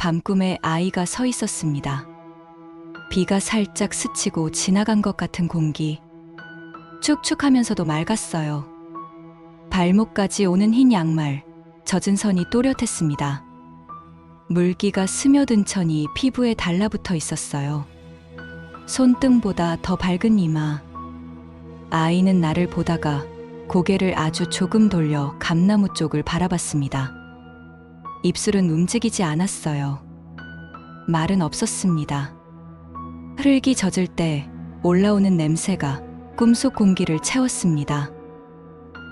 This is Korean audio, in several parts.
밤꿈에 아이가 서 있었습니다. 비가 살짝 스치고 지나간 것 같은 공기. 축축하면서도 맑았어요. 발목까지 오는 흰 양말, 젖은 선이 또렷했습니다. 물기가 스며든 천이 피부에 달라붙어 있었어요. 손등보다 더 밝은 이마. 아이는 나를 보다가 고개를 아주 조금 돌려 감나무 쪽을 바라봤습니다. 입술은 움직이지 않았어요. 말은 없었습니다. 흙이 젖을 때 올라오는 냄새가 꿈속 공기를 채웠습니다.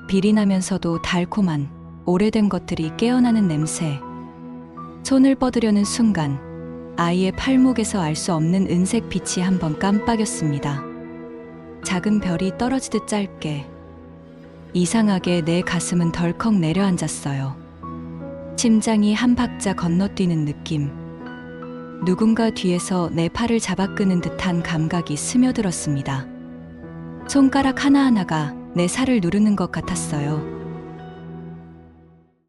비리 나면서도 달콤한 오래된 것들이 깨어나는 냄새. 손을 뻗으려는 순간 아이의 팔목에서 알 수 없는 은색 빛이 한번 깜빡였습니다. 작은 별이 떨어지듯 짧게. 이상하게 내 가슴은 덜컥 내려앉았어요. 심장이 한 박자 건너뛰는 느낌. 누군가 뒤에서 내 팔을 잡아 끄는 듯한 감각이 스며들었습니다. 손가락 하나하나가 내 살을 누르는 것 같았어요.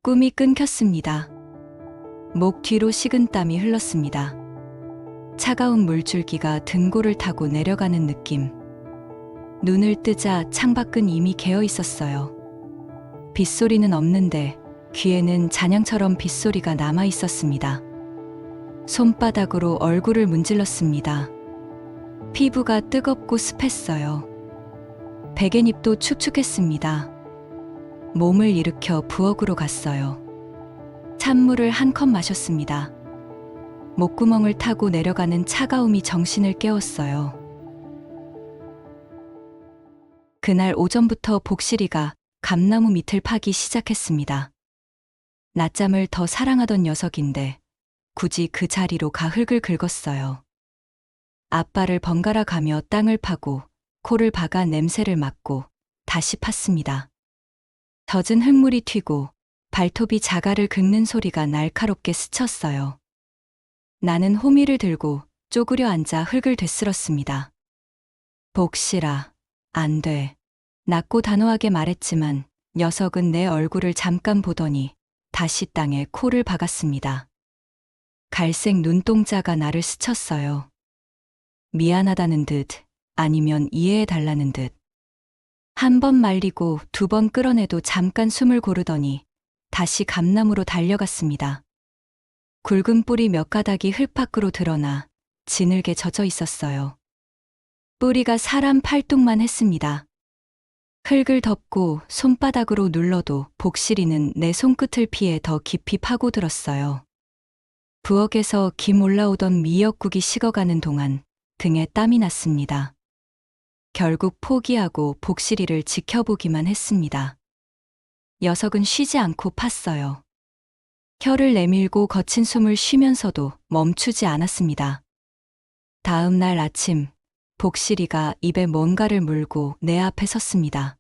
꿈이 끊겼습니다. 목 뒤로 식은땀이 흘렀습니다. 차가운 물줄기가 등골을 타고 내려가는 느낌. 눈을 뜨자 창밖은 이미 개어 있었어요. 빗소리는 없는데 귀에는 잔향처럼 빗소리가 남아 있었습니다. 손바닥으로 얼굴을 문질렀습니다. 피부가 뜨겁고 습했어요. 베갯잎도 축축했습니다. 몸을 일으켜 부엌으로 갔어요. 찬물을 한 컵 마셨습니다. 목구멍을 타고 내려가는 차가움이 정신을 깨웠어요. 그날 오전부터 복실이가 감나무 밑을 파기 시작했습니다. 낮잠을 더 사랑하던 녀석인데 굳이 그 자리로 가 흙을 긁었어요. 앞발을 번갈아 가며 땅을 파고 코를 박아 냄새를 맡고 다시 팠습니다. 젖은 흙물이 튀고 발톱이 자갈을 긁는 소리가 날카롭게 스쳤어요. 나는 호미를 들고 쪼그려 앉아 흙을 되쓸었습니다. 복실아, 안 돼. 낮고 단호하게 말했지만 녀석은 내 얼굴을 잠깐 보더니 다시 땅에 코를 박았습니다. 갈색 눈동자가 나를 스쳤어요. 미안하다는 듯 아니면 이해해달라는 듯. 한 번 말리고 두 번 끌어내도 잠깐 숨을 고르더니 다시 감나무로 달려갔습니다. 굵은 뿌리 몇 가닥이 흙 밖으로 드러나 진흙에 젖어 있었어요. 뿌리가 사람 팔뚝만 했습니다. 흙을 덮고 손바닥으로 눌러도 복실이는 내 손끝을 피해 더 깊이 파고들었어요. 부엌에서 김 올라오던 미역국이 식어가는 동안 등에 땀이 났습니다. 결국 포기하고 복실이를 지켜보기만 했습니다. 녀석은 쉬지 않고 팠어요. 혀를 내밀고 거친 숨을 쉬면서도 멈추지 않았습니다. 다음 날 아침, 복실이가 입에 뭔가를 물고 내 앞에 섰습니다.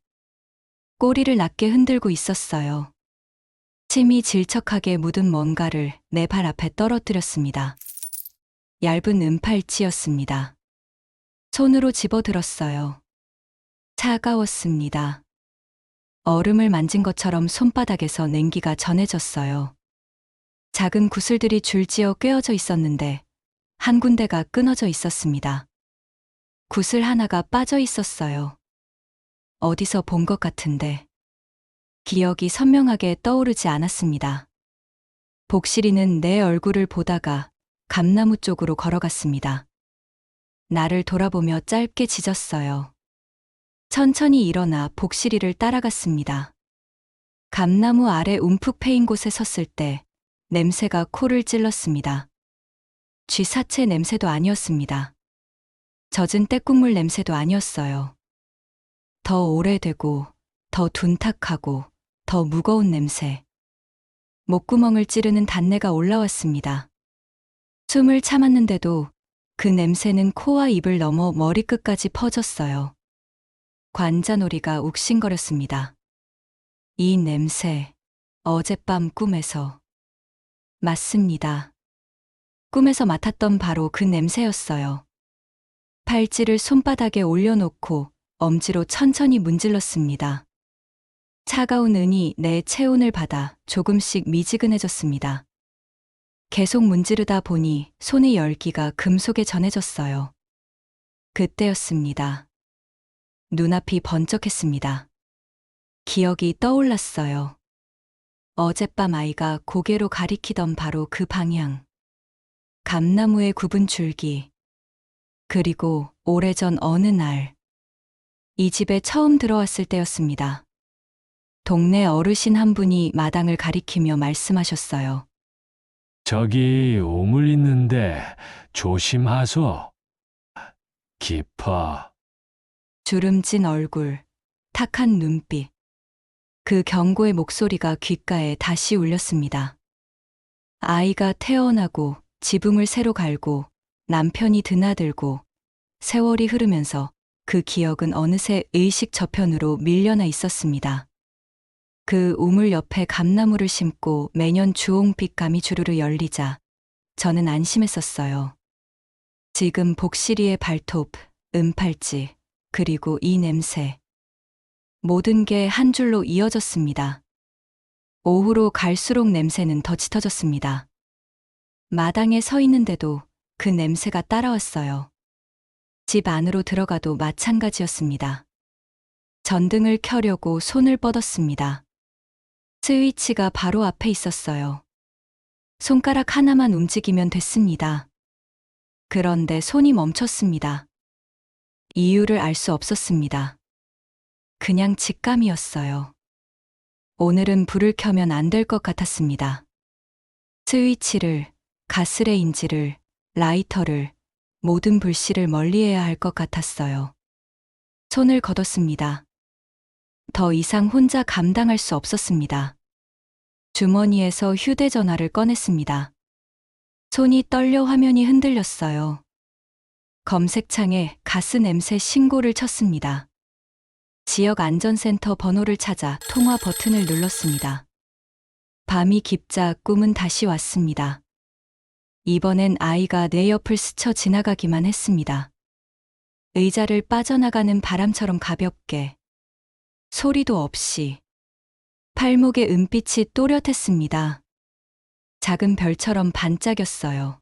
꼬리를 낮게 흔들고 있었어요. 침이 질척하게 묻은 뭔가를 내 발 앞에 떨어뜨렸습니다. 얇은 은팔찌였습니다. 손으로 집어들었어요. 차가웠습니다. 얼음을 만진 것처럼 손바닥에서 냉기가 전해졌어요. 작은 구슬들이 줄지어 꿰어져 있었는데 한 군데가 끊어져 있었습니다. 구슬 하나가 빠져 있었어요. 어디서 본 것 같은데 기억이 선명하게 떠오르지 않았습니다. 복실이는 내 얼굴을 보다가 감나무 쪽으로 걸어갔습니다. 나를 돌아보며 짧게 짖었어요. 천천히 일어나 복실이를 따라갔습니다. 감나무 아래 움푹 패인 곳에 섰을 때 냄새가 코를 찔렀습니다. 쥐 사체 냄새도 아니었습니다. 젖은 떼국물 냄새도 아니었어요. 더 오래되고 더 둔탁하고 더 무거운 냄새. 목구멍을 찌르는 단내가 올라왔습니다. 숨을 참았는데도 그 냄새는 코와 입을 넘어 머리끝까지 퍼졌어요. 관자놀이가 욱신거렸습니다. 이 냄새, 어젯밤 꿈에서. 맞습니다. 꿈에서 맡았던 바로 그 냄새였어요. 팔찌를 손바닥에 올려놓고 엄지로 천천히 문질렀습니다. 차가운 은이 내 체온을 받아 조금씩 미지근해졌습니다. 계속 문지르다 보니 손의 열기가 금속에 전해졌어요. 그때였습니다. 눈앞이 번쩍했습니다. 기억이 떠올랐어요. 어젯밤 아이가 고개로 가리키던 바로 그 방향. 감나무의 굽은 줄기. 그리고 오래전 어느 날, 이 집에 처음 들어왔을 때였습니다. 동네 어르신 한 분이 마당을 가리키며 말씀하셨어요. 저기 우물 있는데 조심하소. 깊어. 주름진 얼굴, 탁한 눈빛. 그 경고의 목소리가 귓가에 다시 울렸습니다. 아이가 태어나고 지붕을 새로 갈고 남편이 드나들고 세월이 흐르면서 그 기억은 어느새 의식 저편으로 밀려나 있었습니다. 그 우물 옆에 감나무를 심고 매년 주홍빛감이 주르르 열리자 저는 안심했었어요. 지금 복시리의 발톱, 은팔찌, 그리고 이 냄새. 모든 게 한 줄로 이어졌습니다. 오후로 갈수록 냄새는 더 짙어졌습니다. 마당에 서 있는데도 그 냄새가 따라왔어요. 집 안으로 들어가도 마찬가지였습니다. 전등을 켜려고 손을 뻗었습니다. 스위치가 바로 앞에 있었어요. 손가락 하나만 움직이면 됐습니다. 그런데 손이 멈췄습니다. 이유를 알 수 없었습니다. 그냥 직감이었어요. 오늘은 불을 켜면 안 될 것 같았습니다. 스위치를, 가스레인지를, 라이터를, 모든 불씨를 멀리해야 할 것 같았어요. 손을 걷었습니다. 더 이상 혼자 감당할 수 없었습니다. 주머니에서 휴대전화를 꺼냈습니다. 손이 떨려 화면이 흔들렸어요. 검색창에 가스 냄새 신고를 쳤습니다. 지역 안전센터 번호를 찾아 통화 버튼을 눌렀습니다. 밤이 깊자 꿈은 다시 왔습니다. 이번엔 아이가 내 옆을 스쳐 지나가기만 했습니다. 의자를 빠져나가는 바람처럼 가볍게, 소리도 없이. 팔목에 은빛이 또렷했습니다. 작은 별처럼 반짝였어요.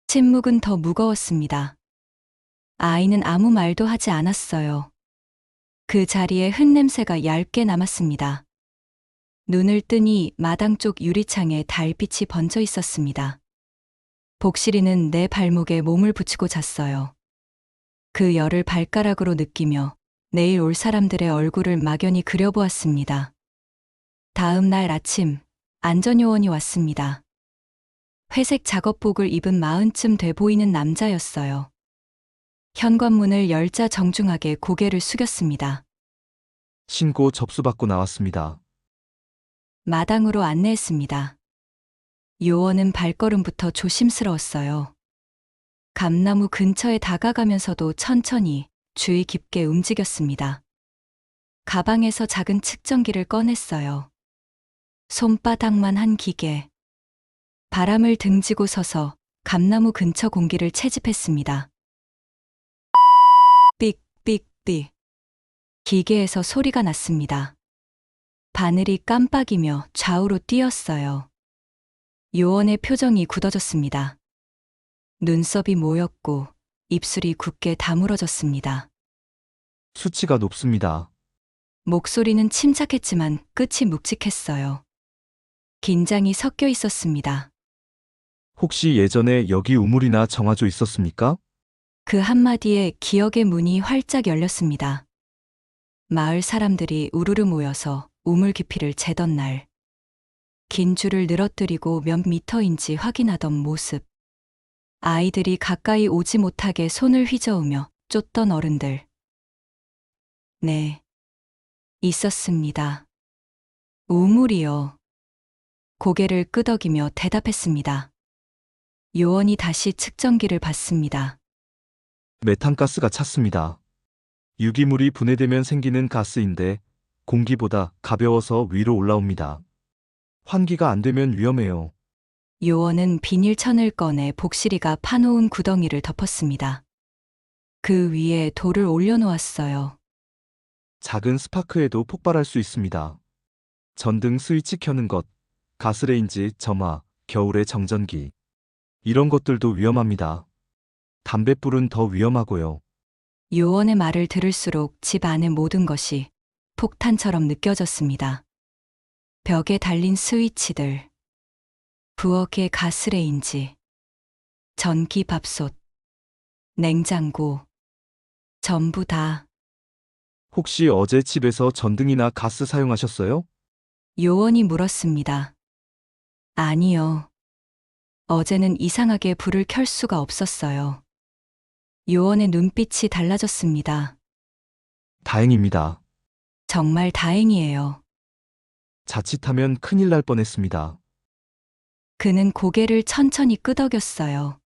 침묵은 더 무거웠습니다. 아이는 아무 말도 하지 않았어요. 그 자리에 흙냄새가 얇게 남았습니다. 눈을 뜨니 마당 쪽 유리창에 달빛이 번져 있었습니다. 복실이는 내 발목에 몸을 붙이고 잤어요. 그 열을 발가락으로 느끼며 내일 올 사람들의 얼굴을 막연히 그려보았습니다. 다음 날 아침, 안전요원이 왔습니다. 회색 작업복을 입은 40쯤 돼 보이는 남자였어요. 현관문을 열자 정중하게 고개를 숙였습니다. 신고 접수받고 나왔습니다. 마당으로 안내했습니다. 요원은 발걸음부터 조심스러웠어요. 감나무 근처에 다가가면서도 천천히 주의 깊게 움직였습니다. 가방에서 작은 측정기를 꺼냈어요. 손바닥만 한 기계. 바람을 등지고 서서 감나무 근처 공기를 채집했습니다. 삑삑삑. 기계에서 소리가 났습니다. 바늘이 깜빡이며 좌우로 뛰었어요. 요원의 표정이 굳어졌습니다. 눈썹이 모였고 입술이 굳게 다물어졌습니다. 수치가 높습니다. 목소리는 침착했지만 끝이 묵직했어요. 긴장이 섞여 있었습니다. 혹시 예전에 여기 우물이나 정화조 있었습니까? 그 한마디에 기억의 문이 활짝 열렸습니다. 마을 사람들이 우르르 모여서 우물 깊이를 재던 날. 긴 줄을 늘어뜨리고 몇 미터인지 확인하던 모습. 아이들이 가까이 오지 못하게 손을 휘저으며 쫓던 어른들. 네, 있었습니다. 우물이요. 고개를 끄덕이며 대답했습니다. 요원이 다시 측정기를 봤습니다. 메탄가스가 찼습니다. 유기물이 분해되면 생기는 가스인데 공기보다 가벼워서 위로 올라옵니다. 환기가 안 되면 위험해요. 요원은 비닐천을 꺼내 복실이가 파놓은 구덩이를 덮었습니다. 그 위에 돌을 올려놓았어요. 작은 스파크에도 폭발할 수 있습니다. 전등 스위치 켜는 것, 가스레인지 점화, 겨울의 정전기. 이런 것들도 위험합니다. 담뱃불은 더 위험하고요. 요원의 말을 들을수록 집 안의 모든 것이 폭탄처럼 느껴졌습니다. 벽에 달린 스위치들, 부엌의 가스레인지, 전기밥솥, 냉장고, 전부 다. 혹시 어제 집에서 전등이나 가스 사용하셨어요? 요원이 물었습니다. 아니요. 어제는 이상하게 불을 켤 수가 없었어요. 요원의 눈빛이 달라졌습니다. 다행입니다. 정말 다행이에요. 자칫하면 큰일 날 뻔했습니다. 그는 고개를 천천히 끄덕였어요.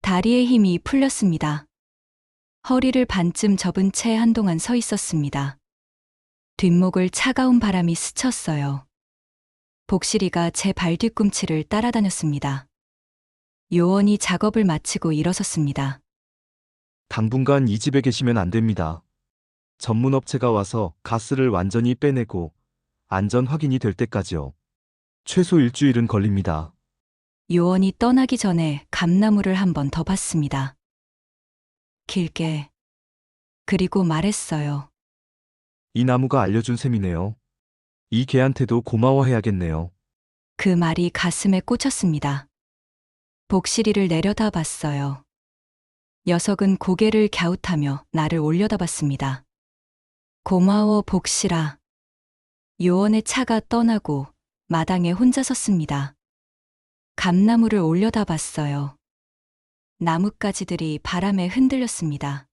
다리에 힘이 풀렸습니다. 허리를 반쯤 접은 채 한동안 서 있었습니다. 뒷목을 차가운 바람이 스쳤어요. 복실이가 제 발 뒤꿈치를 따라다녔습니다. 요원이 작업을 마치고 일어섰습니다. 당분간 이 집에 계시면 안 됩니다. 전문 업체가 와서 가스를 완전히 빼내고 안전 확인이 될 때까지요. 최소 일주일은 걸립니다. 요원이 떠나기 전에 감나무를 한 번 더 봤습니다. 길게. 그리고 말했어요. 이 나무가 알려준 셈이네요. 이 개한테도 고마워해야겠네요. 그 말이 가슴에 꽂혔습니다. 복실이를 내려다봤어요. 녀석은 고개를 갸웃하며 나를 올려다봤습니다. 고마워, 복실아. 요원의 차가 떠나고 마당에 혼자 섰습니다. 감나무를 올려다봤어요. 나뭇가지들이 바람에 흔들렸습니다.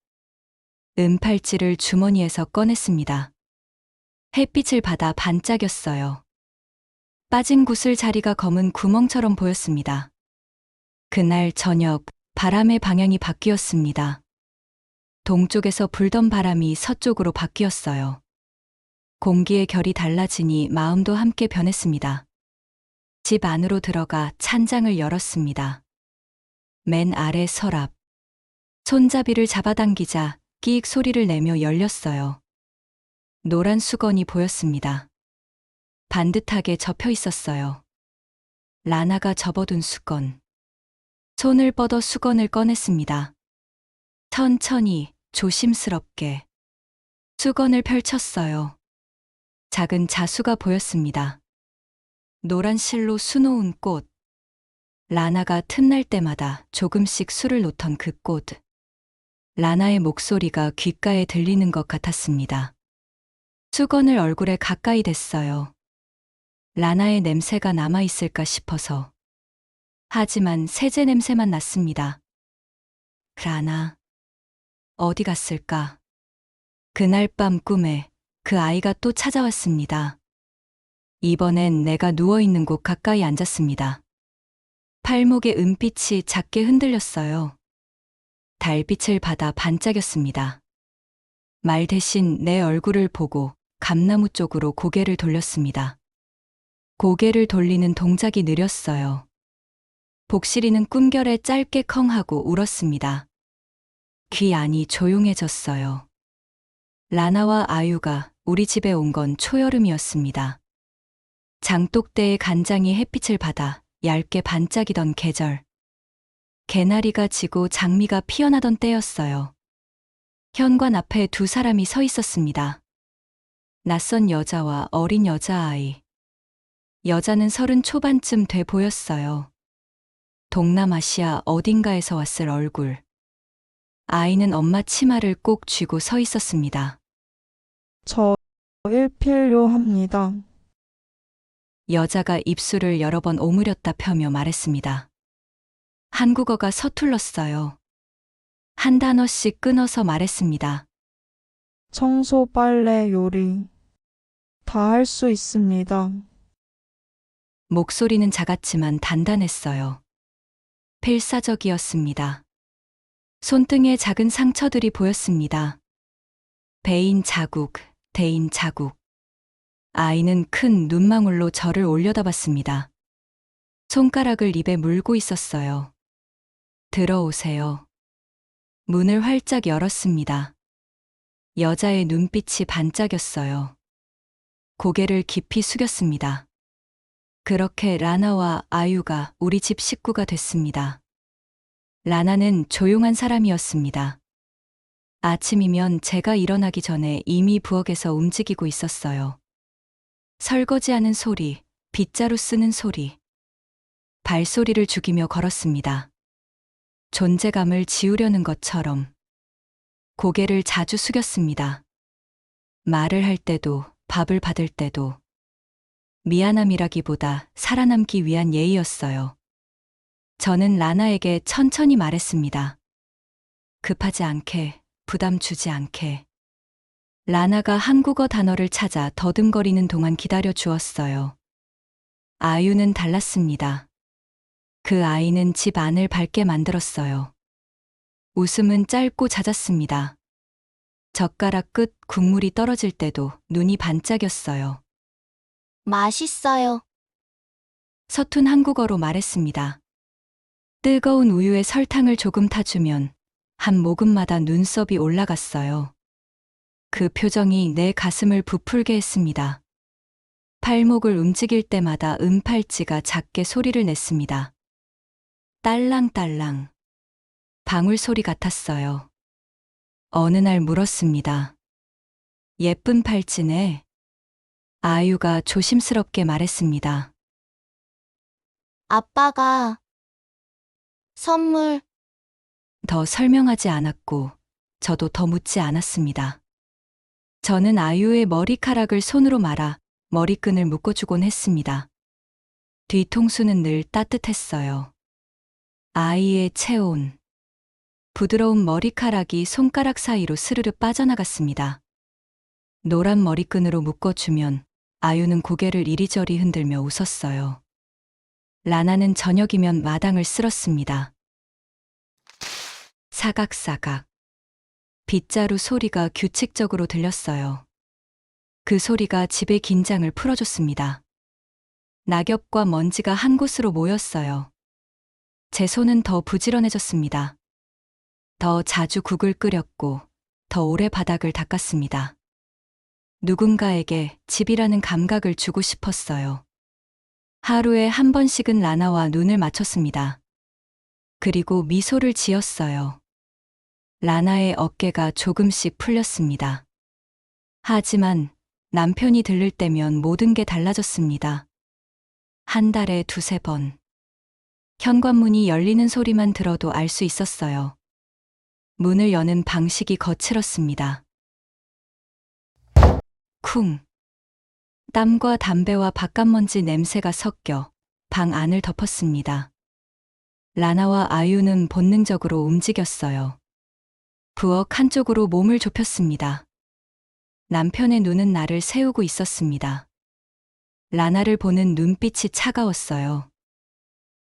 은팔찌를 주머니에서 꺼냈습니다. 햇빛을 받아 반짝였어요. 빠진 구슬 자리가 검은 구멍처럼 보였습니다. 그날 저녁 바람의 방향이 바뀌었습니다. 동쪽에서 불던 바람이 서쪽으로 바뀌었어요. 공기의 결이 달라지니 마음도 함께 변했습니다. 집 안으로 들어가 찬장을 열었습니다. 맨 아래 서랍. 손잡이를 잡아당기자 끼익 소리를 내며 열렸어요. 노란 수건이 보였습니다. 반듯하게 접혀 있었어요. 라나가 접어둔 수건. 손을 뻗어 수건을 꺼냈습니다. 천천히, 조심스럽게. 수건을 펼쳤어요. 작은 자수가 보였습니다. 노란 실로 수놓은 꽃. 라나가 틈날 때마다 조금씩 술을 놓던 그 꽃. 라나의 목소리가 귓가에 들리는 것 같았습니다. 수건을 얼굴에 가까이 댔어요. 라나의 냄새가 남아있을까 싶어서. 하지만 세제 냄새만 났습니다. 라나. 어디 갔을까? 그날 밤 꿈에 그 아이가 또 찾아왔습니다. 이번엔 내가 누워있는 곳 가까이 앉았습니다. 팔목의 은빛이 작게 흔들렸어요. 달빛을 받아 반짝였습니다. 말 대신 내 얼굴을 보고 감나무 쪽으로 고개를 돌렸습니다. 고개를 돌리는 동작이 느렸어요. 복실이는 꿈결에 짧게 컹 하고 울었습니다. 귀 안이 조용해졌어요. 라나와 아유가 우리 집에 온 건 초여름이었습니다. 장독대의 간장이 햇빛을 받아 얇게 반짝이던 계절. 개나리가 지고 장미가 피어나던 때였어요. 현관 앞에 두 사람이 서 있었습니다. 낯선 여자와 어린 여자아이. 여자는 30 초반쯤 돼 보였어요. 동남아시아 어딘가에서 왔을 얼굴. 아이는 엄마 치마를 꼭 쥐고 서 있었습니다. 저 일필요합니다. 여자가 입술을 여러 번 오므렸다 펴며 말했습니다. 한국어가 서툴렀어요. 한 단어씩 끊어서 말했습니다. 청소, 빨래, 요리. 다 할 수 있습니다. 목소리는 작았지만 단단했어요. 필사적이었습니다. 손등에 작은 상처들이 보였습니다. 배인 자국, 대인 자국. 아이는 큰 눈망울로 저를 올려다봤습니다. 손가락을 입에 물고 있었어요. 들어오세요. 문을 활짝 열었습니다. 여자의 눈빛이 반짝였어요. 고개를 깊이 숙였습니다. 그렇게 라나와 아유가 우리 집 식구가 됐습니다. 라나는 조용한 사람이었습니다. 아침이면 제가 일어나기 전에 이미 부엌에서 움직이고 있었어요. 설거지하는 소리, 빗자루 쓰는 소리, 발소리를 죽이며 걸었습니다. 존재감을 지우려는 것처럼 고개를 자주 숙였습니다. 말을 할 때도, 밥을 받을 때도 미안함이라기보다 살아남기 위한 예의였어요. 저는 라나에게 천천히 말했습니다. 급하지 않게, 부담 주지 않게. 라나가 한국어 단어를 찾아 더듬거리는 동안 기다려 주었어요. 아유는 달랐습니다. 그 아이는 집 안을 밝게 만들었어요. 웃음은 짧고 잦았습니다. 젓가락 끝 국물이 떨어질 때도 눈이 반짝였어요. 맛있어요. 서툰 한국어로 말했습니다. 뜨거운 우유에 설탕을 조금 타주면 한 모금마다 눈썹이 올라갔어요. 그 표정이 내 가슴을 부풀게 했습니다. 팔목을 움직일 때마다 은팔찌가 작게 소리를 냈습니다. 딸랑딸랑. 방울 소리 같았어요. 어느 날 물었습니다. 예쁜 팔찌네. 아유가 조심스럽게 말했습니다. 아빠가 선물. 더 설명하지 않았고 저도 더 묻지 않았습니다. 저는 아유의 머리카락을 손으로 말아 머리끈을 묶어주곤 했습니다. 뒤통수는 늘 따뜻했어요. 아이의 체온. 부드러운 머리카락이 손가락 사이로 스르르 빠져나갔습니다. 노란 머리끈으로 묶어주면 아유는 고개를 이리저리 흔들며 웃었어요. 라나는 저녁이면 마당을 쓸었습니다. 사각사각. 빗자루 소리가 규칙적으로 들렸어요. 그 소리가 집의 긴장을 풀어줬습니다. 낙엽과 먼지가 한 곳으로 모였어요. 제 손은 더 부지런해졌습니다. 더 자주 국을 끓였고 더 오래 바닥을 닦았습니다. 누군가에게 집이라는 감각을 주고 싶었어요. 하루에 한 번씩은 라나와 눈을 맞췄습니다. 그리고 미소를 지었어요. 라나의 어깨가 조금씩 풀렸습니다. 하지만 남편이 들를 때면 모든 게 달라졌습니다. 한 달에 두세 번. 현관문이 열리는 소리만 들어도 알 수 있었어요. 문을 여는 방식이 거칠었습니다. 쿵. 땀과 담배와 바깥먼지 냄새가 섞여 방 안을 덮었습니다. 라나와 아유는 본능적으로 움직였어요. 부엌 한쪽으로 몸을 좁혔습니다. 남편의 눈은 나를 세우고 있었습니다. 라나를 보는 눈빛이 차가웠어요.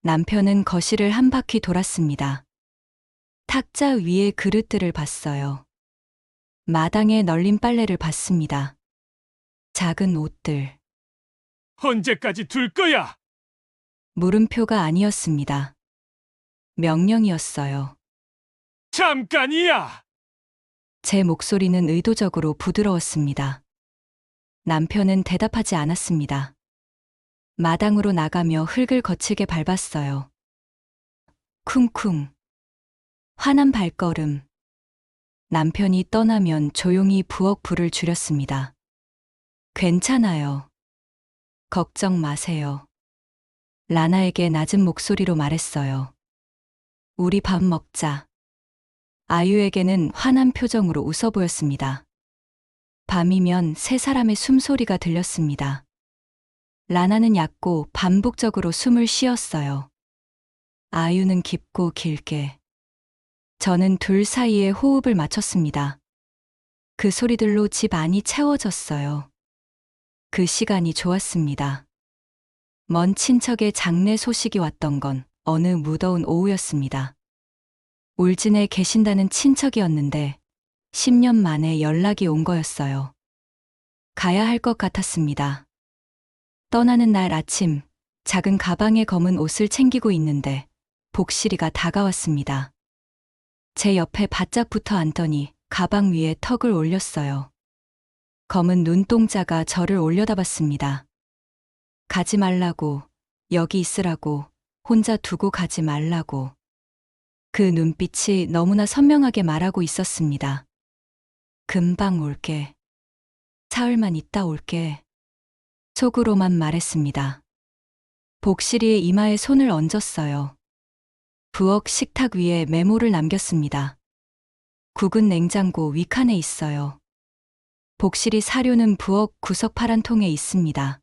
남편은 거실을 한 바퀴 돌았습니다. 탁자 위에 그릇들을 봤어요. 마당에 널린 빨래를 봤습니다. 작은 옷들. 언제까지 둘 거야? 물음표가 아니었습니다. 명령이었어요. 잠깐이야! 제 목소리는 의도적으로 부드러웠습니다. 남편은 대답하지 않았습니다. 마당으로 나가며 흙을 거칠게 밟았어요. 쿵쿵. 화난 발걸음. 남편이 떠나면 조용히 부엌 불을 줄였습니다. 괜찮아요. 걱정 마세요. 라나에게 낮은 목소리로 말했어요. 우리 밥 먹자. 아유에게는 환한 표정으로 웃어 보였습니다. 밤이면 세 사람의 숨소리가 들렸습니다. 라나는 얕고 반복적으로 숨을 쉬었어요. 아유는 깊고 길게. 저는 둘 사이에 호흡을 맞췄습니다. 그 소리들로 집 안이 채워졌어요. 그 시간이 좋았습니다. 먼 친척의 장례 소식이 왔던 건 어느 무더운 오후였습니다. 울진에 계신다는 친척이었는데 10년 만에 연락이 온 거였어요. 가야 할 것 같았습니다. 떠나는 날 아침, 작은 가방에 검은 옷을 챙기고 있는데 복실이가 다가왔습니다. 제 옆에 바짝 붙어 앉더니 가방 위에 턱을 올렸어요. 검은 눈동자가 저를 올려다봤습니다. 가지 말라고, 여기 있으라고, 혼자 두고 가지 말라고. 그 눈빛이 너무나 선명하게 말하고 있었습니다. 금방 올게. 사흘만 있다 올게. 속으로만 말했습니다. 복실이의 이마에 손을 얹었어요. 부엌 식탁 위에 메모를 남겼습니다. 국은 냉장고 윗칸에 있어요. 복실이 사료는 부엌 구석 파란 통에 있습니다.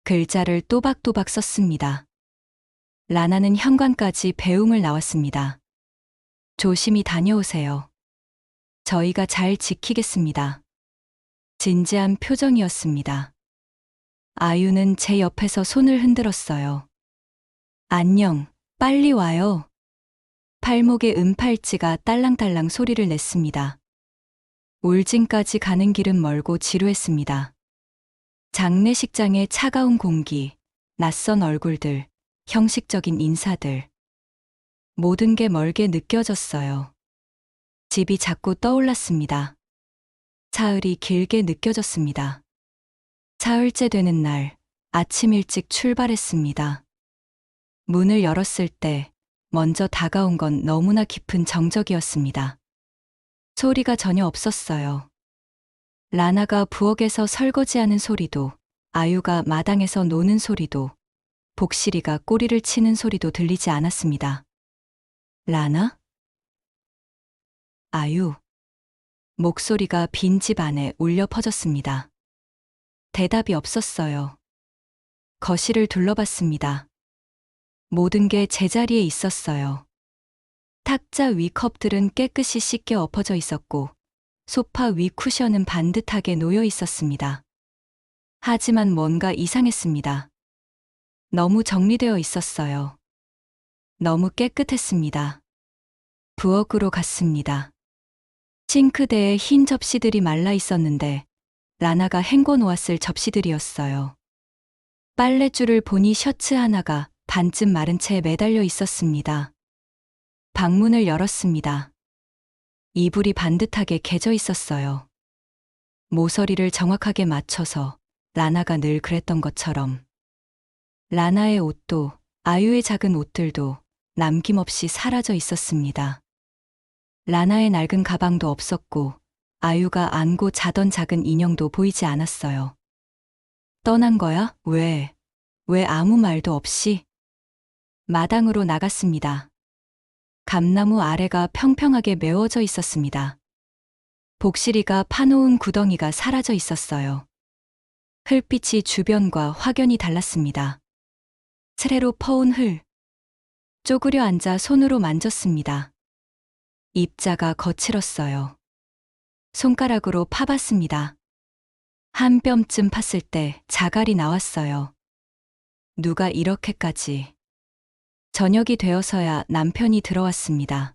글자를 또박또박 썼습니다. 라나는 현관까지 배웅을 나왔습니다. 조심히 다녀오세요. 저희가 잘 지키겠습니다. 진지한 표정이었습니다. 아유는 제 옆에서 손을 흔들었어요. 안녕, 빨리 와요. 팔목에 은팔찌가 딸랑딸랑 소리를 냈습니다. 울진까지 가는 길은 멀고 지루했습니다. 장례식장의 차가운 공기, 낯선 얼굴들, 형식적인 인사들. 모든 게 멀게 느껴졌어요. 집이 자꾸 떠올랐습니다. 사흘이 길게 느껴졌습니다. 사흘째 되는 날, 아침 일찍 출발했습니다. 문을 열었을 때 먼저 다가온 건 너무나 깊은 정적이었습니다. 소리가 전혀 없었어요. 라나가 부엌에서 설거지하는 소리도, 아유가 마당에서 노는 소리도, 복실이가 꼬리를 치는 소리도 들리지 않았습니다. 라나? 아유. 목소리가 빈 집 안에 울려 퍼졌습니다. 대답이 없었어요. 거실을 둘러봤습니다. 모든 게 제자리에 있었어요. 탁자 위 컵들은 깨끗이 씻겨 엎어져 있었고, 소파 위 쿠션은 반듯하게 놓여 있었습니다. 하지만 뭔가 이상했습니다. 너무 정리되어 있었어요. 너무 깨끗했습니다. 부엌으로 갔습니다. 싱크대에 흰 접시들이 말라 있었는데 라나가 헹궈 놓았을 접시들이었어요. 빨랫줄을 보니 셔츠 하나가 반쯤 마른 채 매달려 있었습니다. 방문을 열었습니다. 이불이 반듯하게 개져 있었어요. 모서리를 정확하게 맞춰서 라나가 늘 그랬던 것처럼. 라나의 옷도 아유의 작은 옷들도 남김없이 사라져 있었습니다. 라나의 낡은 가방도 없었고 아유가 안고 자던 작은 인형도 보이지 않았어요. 떠난 거야? 왜? 왜 아무 말도 없이? 마당으로 나갔습니다. 감나무 아래가 평평하게 메워져 있었습니다. 복실이가 파놓은 구덩이가 사라져 있었어요. 흙빛이 주변과 확연히 달랐습니다. 스레로 퍼온 흙. 쪼그려 앉아 손으로 만졌습니다. 입자가 거칠었어요. 손가락으로 파봤습니다. 한 뼘쯤 팠을 때 자갈이 나왔어요. 누가 이렇게까지. 저녁이 되어서야 남편이 들어왔습니다.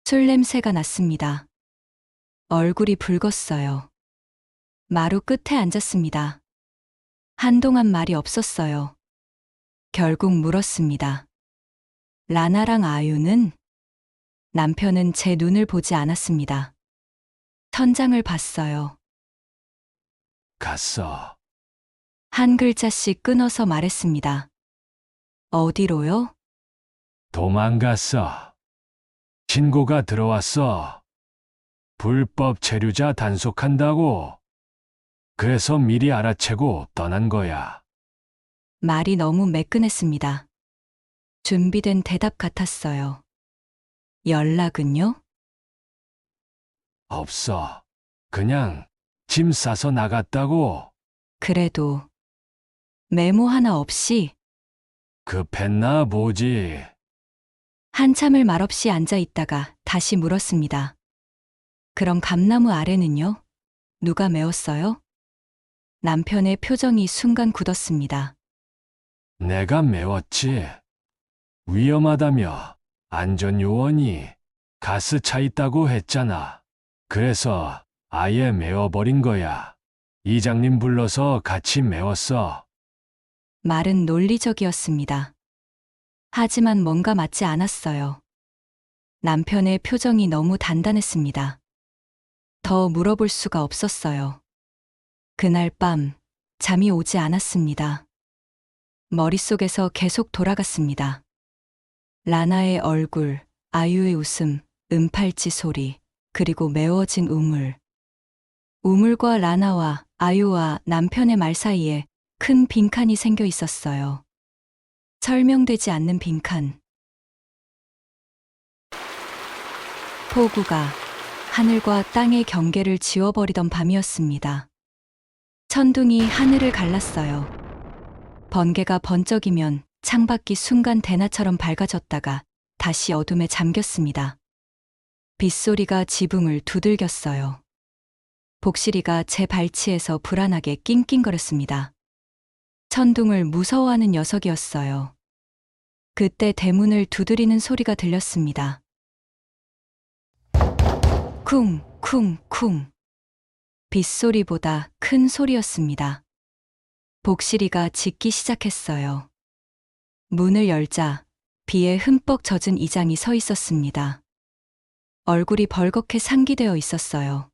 술 냄새가 났습니다. 얼굴이 붉었어요. 마루 끝에 앉았습니다. 한동안 말이 없었어요. 결국 물었습니다. 라나랑 아유는? 남편은 제 눈을 보지 않았습니다. 천장을 봤어요. 갔어. 한 글자씩 끊어서 말했습니다. 어디로요? 도망갔어. 신고가 들어왔어. 불법 체류자 단속한다고. 그래서 미리 알아채고 떠난 거야. 말이 너무 매끈했습니다. 준비된 대답 같았어요. 연락은요? 없어. 그냥 짐 싸서 나갔다고. 그래도 메모 하나 없이 급했나 보지. 한참을 말없이 앉아 있다가 다시 물었습니다. 그럼 감나무 아래는요? 누가 메웠어요? 남편의 표정이 순간 굳었습니다. 내가 메웠지. 위험하다며 안전요원이 가스 차 있다고 했잖아. 그래서 아예 메워버린 거야. 이장님 불러서 같이 메웠어. 말은 논리적이었습니다. 하지만 뭔가 맞지 않았어요. 남편의 표정이 너무 단단했습니다. 더 물어볼 수가 없었어요. 그날 밤 잠이 오지 않았습니다. 머릿속에서 계속 돌아갔습니다. 라나의 얼굴, 아유의 웃음, 은팔찌 소리, 그리고 메워진 우물. 우물과 라나와 아유와 남편의 말 사이에 큰 빈칸이 생겨 있었어요. 설명되지 않는 빈칸. 폭우가 하늘과 땅의 경계를 지워버리던 밤이었습니다. 천둥이 하늘을 갈랐어요. 번개가 번쩍이면 창밖이 순간 대낮처럼 밝아졌다가 다시 어둠에 잠겼습니다. 빗소리가 지붕을 두들겼어요. 복실이가 제 발치에서 불안하게 낑낑거렸습니다. 천둥을 무서워하는 녀석이었어요. 그때 대문을 두드리는 소리가 들렸습니다. 쿵, 쿵, 쿵. 빗소리보다 큰 소리였습니다. 복실이가 짖기 시작했어요. 문을 열자 비에 흠뻑 젖은 이장이 서 있었습니다. 얼굴이 벌겋게 상기되어 있었어요.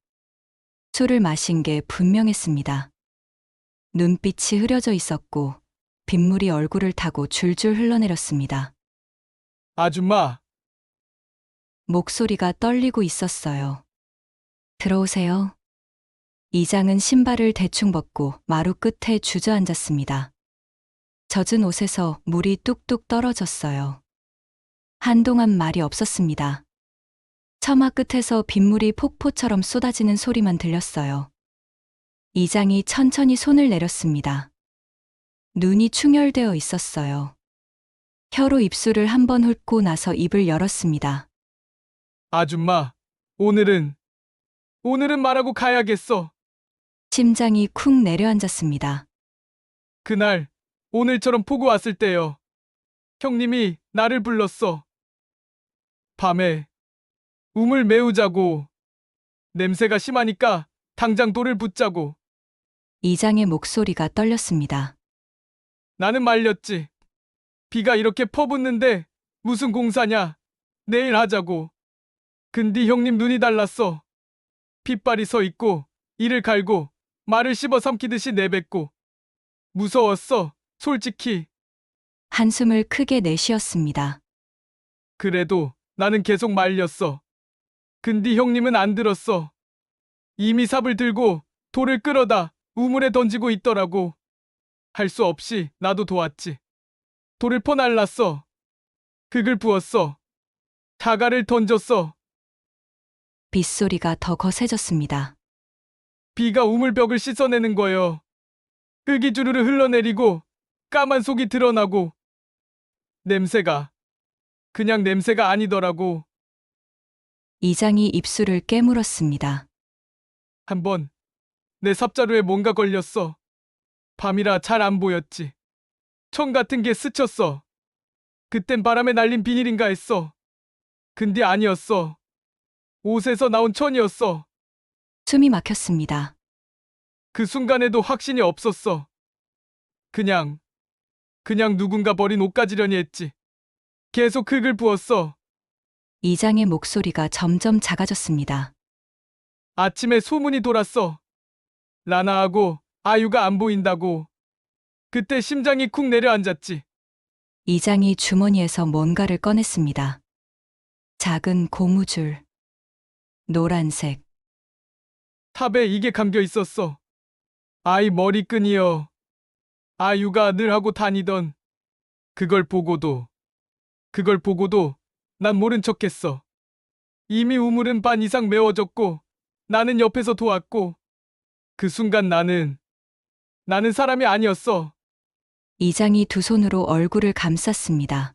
술을 마신 게 분명했습니다. 눈빛이 흐려져 있었고 빗물이 얼굴을 타고 줄줄 흘러내렸습니다. 아줌마, 목소리가 떨리고 있었어요. 들어오세요. 이장은 신발을 대충 벗고 마루 끝에 주저앉았습니다. 젖은 옷에서 물이 뚝뚝 떨어졌어요. 한동안 말이 없었습니다. 처마 끝에서 빗물이 폭포처럼 쏟아지는 소리만 들렸어요. 이장이 천천히 손을 내렸습니다. 눈이 충혈되어 있었어요. 혀로 입술을 한번 훑고 나서 입을 열었습니다. 아줌마, 오늘은 말하고 가야겠어. 심장이 쿵 내려앉았습니다. 그날, 오늘처럼 폭우 왔을 때요. 형님이 나를 불렀어. 밤에 우물 메우자고. 냄새가 심하니까 당장 돌을 붓자고. 이장의 목소리가 떨렸습니다. 나는 말렸지. 비가 이렇게 퍼붓는데 무슨 공사냐. 내일 하자고. 근데 형님 눈이 달랐어. 핏발이 서 있고 이를 갈고 말을 씹어 삼키듯이 내뱉고. 무서웠어, 솔직히. 한숨을 크게 내쉬었습니다. 그래도 나는 계속 말렸어. 근데 형님은 안 들었어. 이미 삽을 들고 돌을 끌어다 우물에 던지고 있더라고. 할 수 없이 나도 도왔지. 돌을 퍼날랐어. 흙을 부었어. 자갈을 던졌어. 빗소리가 더 거세졌습니다. 비가 우물벽을 씻어내는 거요. 흙이 주르르 흘러내리고 까만 속이 드러나고. 냄새가 그냥 냄새가 아니더라고. 이장이 입술을 깨물었습니다. 한번 내 삽자루에 뭔가 걸렸어. 밤이라 잘 안 보였지. 청 같은 게 스쳤어. 그땐 바람에 날린 비닐인가 했어. 근데 아니었어. 옷에서 나온 천이었어. 숨이 막혔습니다. 그 순간에도 확신이 없었어. 그냥 누군가 버린 옷 가지려니 했지. 계속 흙을 부었어. 이장의 목소리가 점점 작아졌습니다. 아침에 소문이 돌았어. 라나하고 아유가 안 보인다고. 그때 심장이 쿵 내려앉았지. 이장이 주머니에서 뭔가를 꺼냈습니다. 작은 고무줄. 노란색. 탑에 이게 감겨 있었어. 아이 머리끈이요. 아유가 늘 하고 다니던. 그걸 보고도 난 모른 척했어. 이미 우물은 반 이상 메워졌고 나는 옆에서 도왔고. 그 순간 나는 사람이 아니었어. 이장이 두 손으로 얼굴을 감쌌습니다.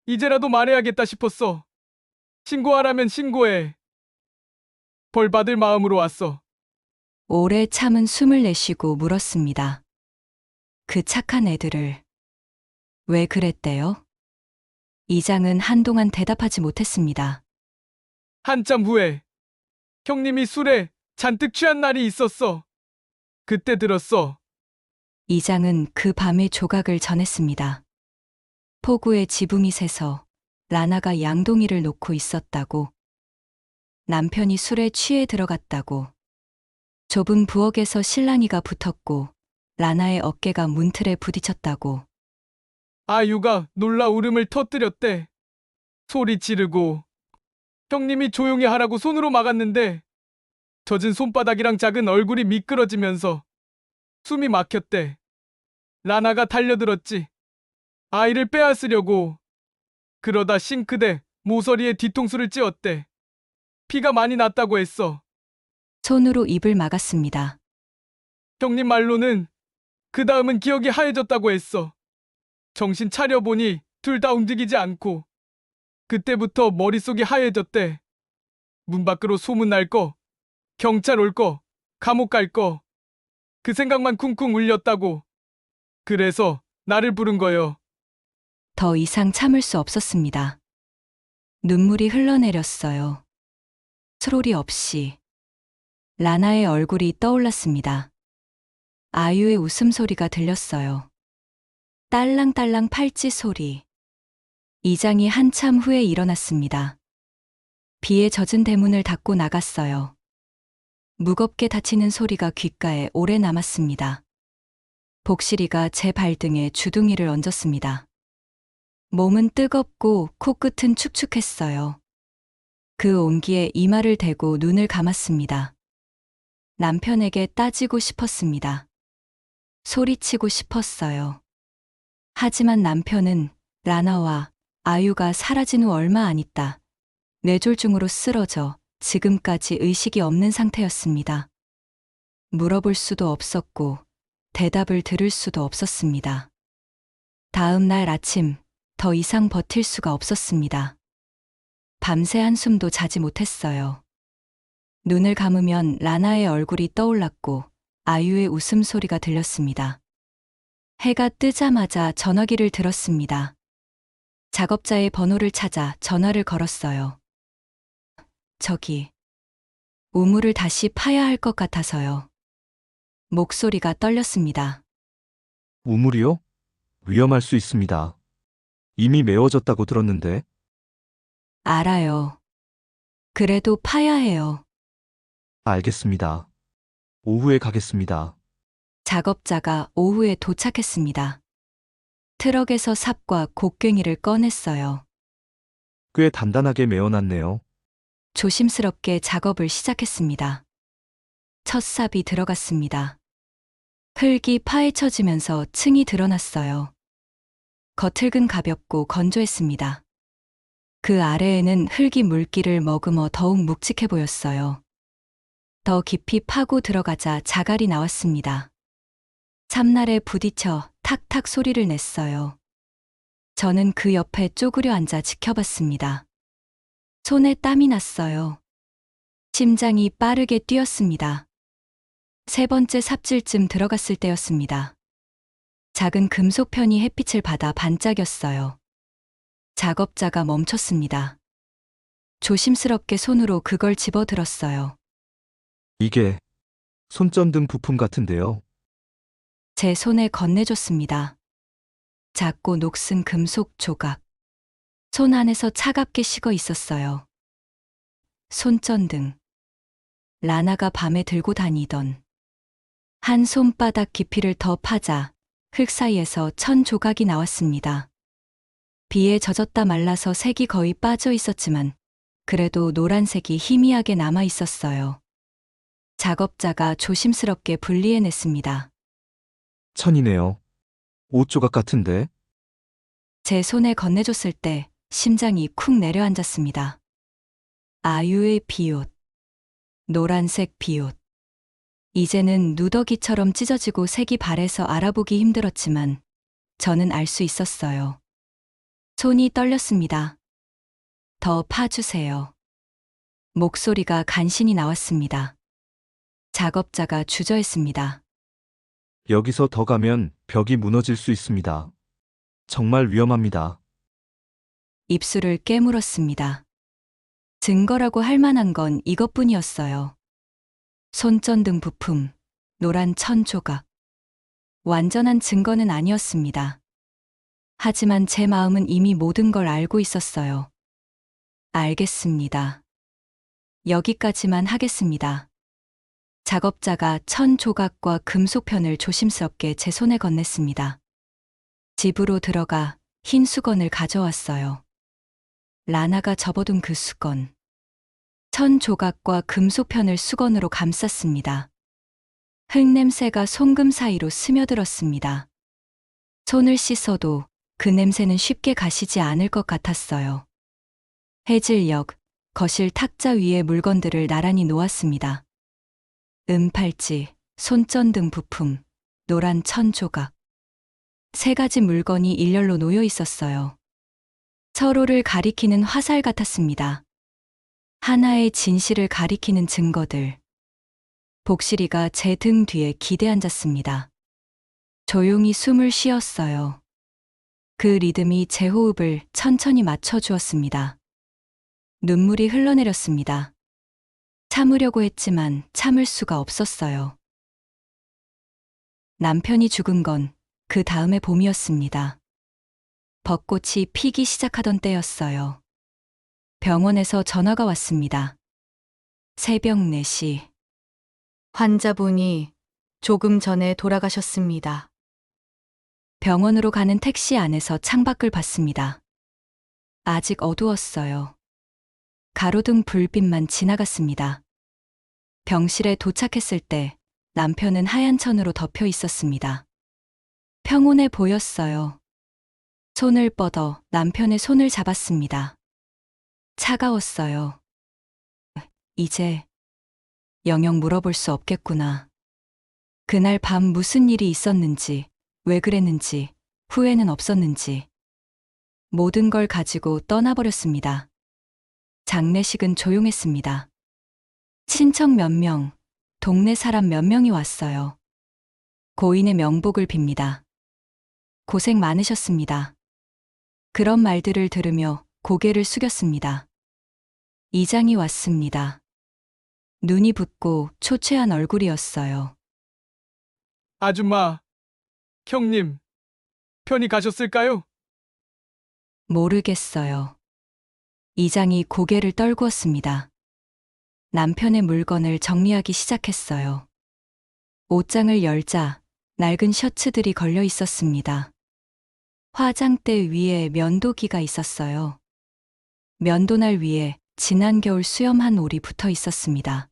이제라도 말해야겠다 싶었어. 신고하라면 신고해. 벌 받을 마음으로 왔어. 오래 참은 숨을 내쉬고 물었습니다. 그 착한 애들을 왜 그랬대요? 이장은 한동안 대답하지 못했습니다. 한참 후에 형님이 술에 잔뜩 취한 날이 있었어. 그때 들었어. 이장은 그 밤의 조각을 전했습니다. 폭우에 지붕이 새서 라나가 양동이를 놓고 있었다고. 남편이 술에 취해 들어갔다고. 좁은 부엌에서 실랑이가 붙었고 라나의 어깨가 문틀에 부딪혔다고. 아유가 놀라 울음을 터뜨렸대. 소리 지르고 형님이 조용히 하라고 손으로 막았는데 젖은 손바닥이랑 작은 얼굴이 미끄러지면서 숨이 막혔대. 라나가 달려들었지. 아이를 빼앗으려고. 그러다 싱크대 모서리에 뒤통수를 찧었대. 피가 많이 났다고 했어. 손으로 입을 막았습니다. 형님 말로는 그 다음은 기억이 하얘졌다고 했어. 정신 차려보니 둘 다 움직이지 않고 그때부터 머릿속이 하얘졌대. 문 밖으로 소문 날 거, 경찰 올 거, 감옥 갈 거. 그 생각만 쿵쿵 울렸다고. 그래서 나를 부른 거요. 더 이상 참을 수 없었습니다. 눈물이 흘러내렸어요. 소리 없이. 라나의 얼굴이 떠올랐습니다. 아유의 웃음소리가 들렸어요. 딸랑딸랑 팔찌 소리. 이장이 한참 후에 일어났습니다. 비에 젖은 대문을 닫고 나갔어요. 무겁게 닫히는 소리가 귓가에 오래 남았습니다. 복실이가 제 발등에 주둥이를 얹었습니다. 몸은 뜨겁고 코끝은 축축했어요. 그 온기에 이마를 대고 눈을 감았습니다. 남편에게 따지고 싶었습니다. 소리치고 싶었어요. 하지만 남편은 라나와 아유가 사라진 후 얼마 안 있다 뇌졸중으로 쓰러져 지금까지 의식이 없는 상태였습니다. 물어볼 수도 없었고 대답을 들을 수도 없었습니다. 다음 날 아침 더 이상 버틸 수가 없었습니다. 밤새 한숨도 자지 못했어요. 눈을 감으면 라나의 얼굴이 떠올랐고 아유의 웃음소리가 들렸습니다. 해가 뜨자마자 전화기를 들었습니다. 작업자의 번호를 찾아 전화를 걸었어요. 저기, 우물을 다시 파야 할 것 같아서요. 목소리가 떨렸습니다. 우물이요? 위험할 수 있습니다. 이미 메워졌다고 들었는데. 알아요. 그래도 파야 해요. 알겠습니다. 오후에 가겠습니다. 작업자가 오후에 도착했습니다. 트럭에서 삽과 곡괭이를 꺼냈어요. 꽤 단단하게 메워놨네요. 조심스럽게 작업을 시작했습니다. 첫 삽이 들어갔습니다. 흙이 파헤쳐지면서 층이 드러났어요. 겉흙은 가볍고 건조했습니다. 그 아래에는 흙이 물기를 머금어 더욱 묵직해 보였어요. 더 깊이 파고 들어가자 자갈이 나왔습니다. 참날에 부딪혀 탁탁 소리를 냈어요. 저는 그 옆에 쪼그려 앉아 지켜봤습니다. 손에 땀이 났어요. 심장이 빠르게 뛰었습니다. 세 번째 삽질쯤 들어갔을 때였습니다. 작은 금속편이 햇빛을 받아 반짝였어요. 작업자가 멈췄습니다. 조심스럽게 손으로 그걸 집어들었어요. 이게 손전등 부품 같은데요. 제 손에 건네줬습니다. 작고 녹슨 금속 조각. 손 안에서 차갑게 식어 있었어요. 손전등. 라나가 밤에 들고 다니던. 한 손바닥 깊이를 더 파자 흙 사이에서 천 조각이 나왔습니다. 비에 젖었다 말라서 색이 거의 빠져 있었지만 그래도 노란색이 희미하게 남아 있었어요. 작업자가 조심스럽게 분리해냈습니다. 천이네요. 옷 조각 같은데. 제 손에 건네줬을 때 심장이 쿵 내려앉았습니다. 아유의 비옷. 노란색 비옷. 이제는 누더기처럼 찢어지고 색이 바래서 알아보기 힘들었지만 저는 알 수 있었어요. 손이 떨렸습니다. 더 파주세요. 목소리가 간신히 나왔습니다. 작업자가 주저했습니다. 여기서 더 가면 벽이 무너질 수 있습니다. 정말 위험합니다. 입술을 깨물었습니다. 증거라고 할 만한 건 이것뿐이었어요. 손전등 부품, 노란 천 조각. 완전한 증거는 아니었습니다. 하지만 제 마음은 이미 모든 걸 알고 있었어요. 알겠습니다. 여기까지만 하겠습니다. 작업자가 천 조각과 금속편을 조심스럽게 제 손에 건넸습니다. 집으로 들어가 흰 수건을 가져왔어요. 라나가 접어둔 그 수건. 천 조각과 금속편을 수건으로 감쌌습니다. 흙냄새가 송금 사이로 스며들었습니다. 손을 씻어도 그 냄새는 쉽게 가시지 않을 것 같았어요. 해질녘, 거실 탁자 위에 물건들을 나란히 놓았습니다. 은팔찌, 손전등 부품, 노란 천 조각. 3가지 물건이 일렬로 놓여 있었어요. 서로를 가리키는 화살 같았습니다. 하나의 진실을 가리키는 증거들. 복실이가 제 등 뒤에 기대 앉았습니다. 조용히 숨을 쉬었어요. 그 리듬이 제 호흡을 천천히 맞춰주었습니다. 눈물이 흘러내렸습니다. 참으려고 했지만 참을 수가 없었어요. 남편이 죽은 건 그 다음의 봄이었습니다. 벚꽃이 피기 시작하던 때였어요. 병원에서 전화가 왔습니다. 새벽 4시. 환자분이 조금 전에 돌아가셨습니다. 병원으로 가는 택시 안에서 창밖을 봤습니다. 아직 어두웠어요. 가로등 불빛만 지나갔습니다. 병실에 도착했을 때 남편은 하얀 천으로 덮여 있었습니다. 평온해 보였어요. 손을 뻗어 남편의 손을 잡았습니다. 차가웠어요. 이제 영영 물어볼 수 없겠구나. 그날 밤 무슨 일이 있었는지, 왜 그랬는지, 후회는 없었는지. 모든 걸 가지고 떠나버렸습니다. 장례식은 조용했습니다. 친척 몇 명, 동네 사람 몇 명이 왔어요. 고인의 명복을 빕니다. 고생 많으셨습니다. 그런 말들을 들으며 고개를 숙였습니다. 이장이 왔습니다. 눈이 붓고 초췌한 얼굴이었어요. 아줌마, 형님, 편히 가셨을까요? 모르겠어요. 이장이 고개를 떨구었습니다. 남편의 물건을 정리하기 시작했어요. 옷장을 열자 낡은 셔츠들이 걸려 있었습니다. 화장대 위에 면도기가 있었어요. 면도날 위에 지난 겨울 수염한 올이 붙어 있었습니다.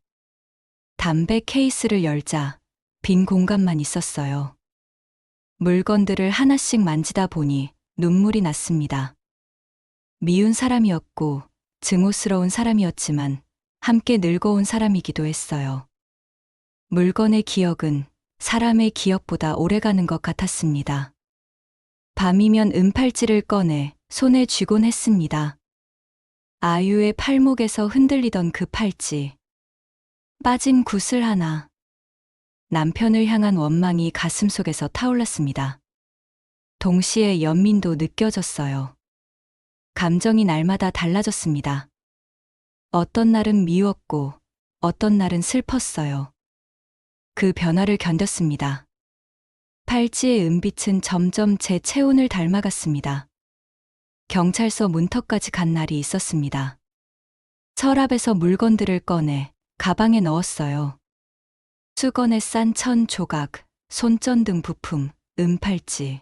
담배 케이스를 열자 빈 공간만 있었어요. 물건들을 하나씩 만지다 보니 눈물이 났습니다. 미운 사람이었고 증오스러운 사람이었지만 함께 늙어온 사람이기도 했어요. 물건의 기억은 사람의 기억보다 오래가는 것 같았습니다. 밤이면 은팔찌를 꺼내 손에 쥐곤 했습니다. 아유의 팔목에서 흔들리던 그 팔찌. 빠진 구슬 하나. 남편을 향한 원망이 가슴속에서 타올랐습니다. 동시에 연민도 느껴졌어요. 감정이 날마다 달라졌습니다. 어떤 날은 미웠고 어떤 날은 슬펐어요. 그 변화를 견뎠습니다. 팔찌의 은빛은 점점 제 체온을 닮아갔습니다. 경찰서 문턱까지 간 날이 있었습니다. 서랍에서 물건들을 꺼내 가방에 넣었어요. 수건에 싼 천 조각, 손전등 부품, 은팔찌.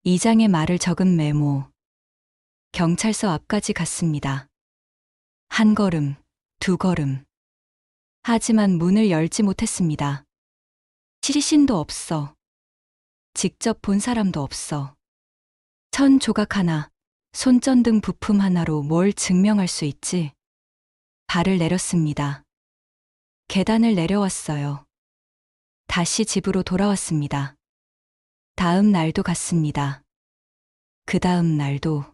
이장의 말을 적은 메모. 경찰서 앞까지 갔습니다. 1걸음, 2걸음. 하지만 문을 열지 못했습니다. 시신도 없어. 직접 본 사람도 없어. 천 조각 하나, 손전등 부품 하나로 뭘 증명할 수 있지? 발을 내렸습니다. 계단을 내려왔어요. 다시 집으로 돌아왔습니다. 다음 날도 갔습니다. 그 다음 날도.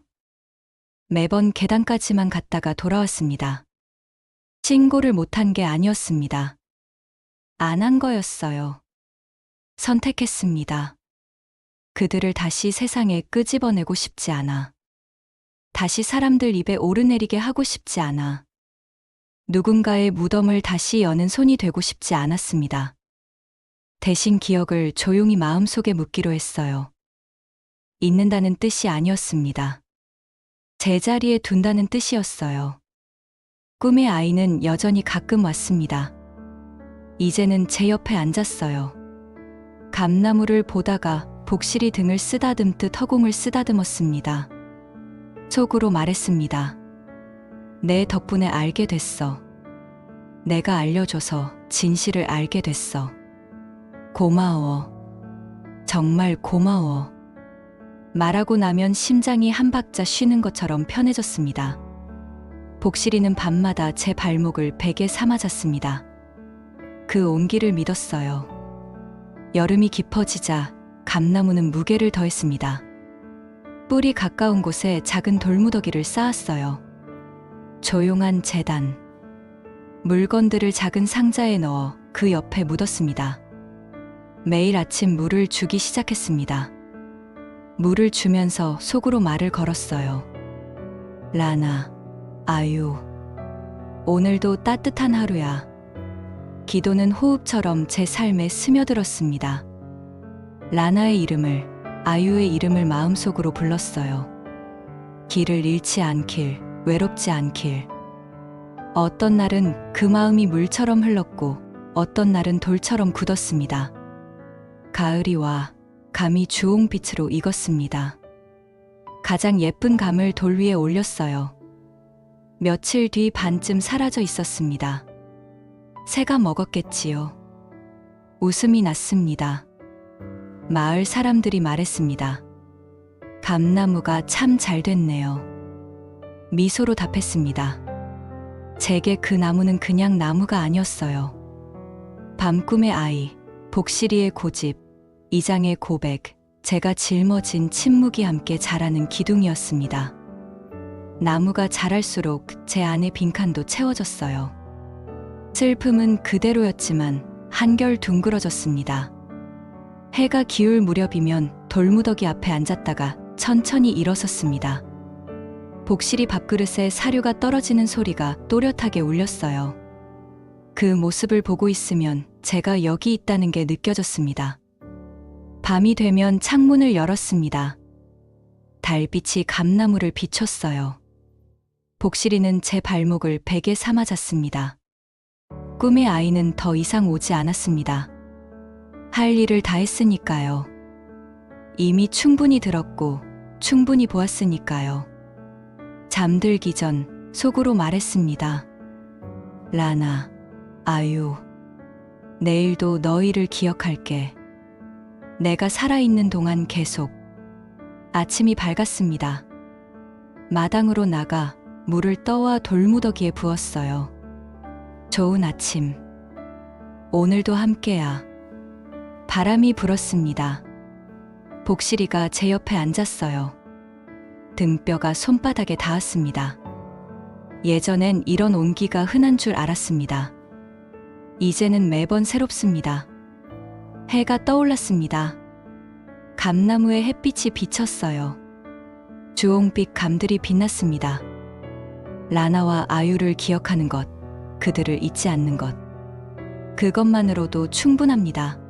매번 계단까지만 갔다가 돌아왔습니다. 신고를 못한 게 아니었습니다. 안 한 거였어요. 선택했습니다. 그들을 다시 세상에 끄집어내고 싶지 않아. 다시 사람들 입에 오르내리게 하고 싶지 않아. 누군가의 무덤을 다시 여는 손이 되고 싶지 않았습니다. 대신 기억을 조용히 마음속에 묻기로 했어요. 잊는다는 뜻이 아니었습니다. 제자리에 둔다는 뜻이었어요. 꿈의 아이는 여전히 가끔 왔습니다. 이제는 제 옆에 앉았어요. 감나무를 보다가 복실이 등을 쓰다듬듯 허공을 쓰다듬었습니다. 속으로 말했습니다. 내 덕분에 알게 됐어. 내가 알려줘서 진실을 알게 됐어. 고마워. 정말 고마워. 말하고 나면 심장이 한 박자 쉬는 것처럼 편해졌습니다. 복실이는 밤마다 제 발목을 베개 삼아잤습니다. 그 온기를 믿었어요. 여름이 깊어지자 감나무는 무게를 더했습니다. 뿌리 가까운 곳에 작은 돌무더기를 쌓았어요. 조용한 재단. 물건들을 작은 상자에 넣어 그 옆에 묻었습니다. 매일 아침 물을 주기 시작했습니다. 물을 주면서 속으로 말을 걸었어요. 라나, 아유, 오늘도 따뜻한 하루야. 기도는 호흡처럼 제 삶에 스며들었습니다. 라나의 이름을, 아유의 이름을 마음속으로 불렀어요. 길을 잃지 않길, 외롭지 않길. 어떤 날은 그 마음이 물처럼 흘렀고 어떤 날은 돌처럼 굳었습니다. 가을이 와 감이 주홍빛으로 익었습니다. 가장 예쁜 감을 돌 위에 올렸어요. 며칠 뒤 반쯤 사라져 있었습니다. 새가 먹었겠지요. 웃음이 났습니다. 마을 사람들이 말했습니다. 감나무가 참 잘 됐네요. 미소로 답했습니다. 제게 그 나무는 그냥 나무가 아니었어요. 밤꿈의 아이, 복실이의 고집, 이장의 고백, 제가 짊어진 침묵이 함께 자라는 기둥이었습니다. 나무가 자랄수록 제 안의 빈칸도 채워졌어요. 슬픔은 그대로였지만 한결 둥그러졌습니다. 해가 기울 무렵이면 돌무더기 앞에 앉았다가 천천히 일어섰습니다. 복실이 밥그릇에 사료가 떨어지는 소리가 또렷하게 울렸어요. 그 모습을 보고 있으면 제가 여기 있다는 게 느껴졌습니다. 밤이 되면 창문을 열었습니다. 달빛이 감나무를 비췄어요. 복실이는 제 발목을 베개 삼아 잤습니다. 꿈의 아이는 더 이상 오지 않았습니다. 할 일을 다 했으니까요. 이미 충분히 들었고 충분히 보았으니까요. 잠들기 전 속으로 말했습니다. 라나, 아유, 내일도 너희를 기억할게. 내가 살아있는 동안 계속. 아침이 밝았습니다. 마당으로 나가 물을 떠와 돌무더기에 부었어요. 좋은 아침. 오늘도 함께야. 바람이 불었습니다. 복실이가 제 옆에 앉았어요. 등뼈가 손바닥에 닿았습니다. 예전엔 이런 온기가 흔한 줄 알았습니다. 이제는 매번 새롭습니다. 해가 떠올랐습니다. 감나무에 햇빛이 비쳤어요. 주홍빛 감들이 빛났습니다. 라나와 아유를 기억하는 것, 그들을 잊지 않는 것. 그것만으로도 충분합니다.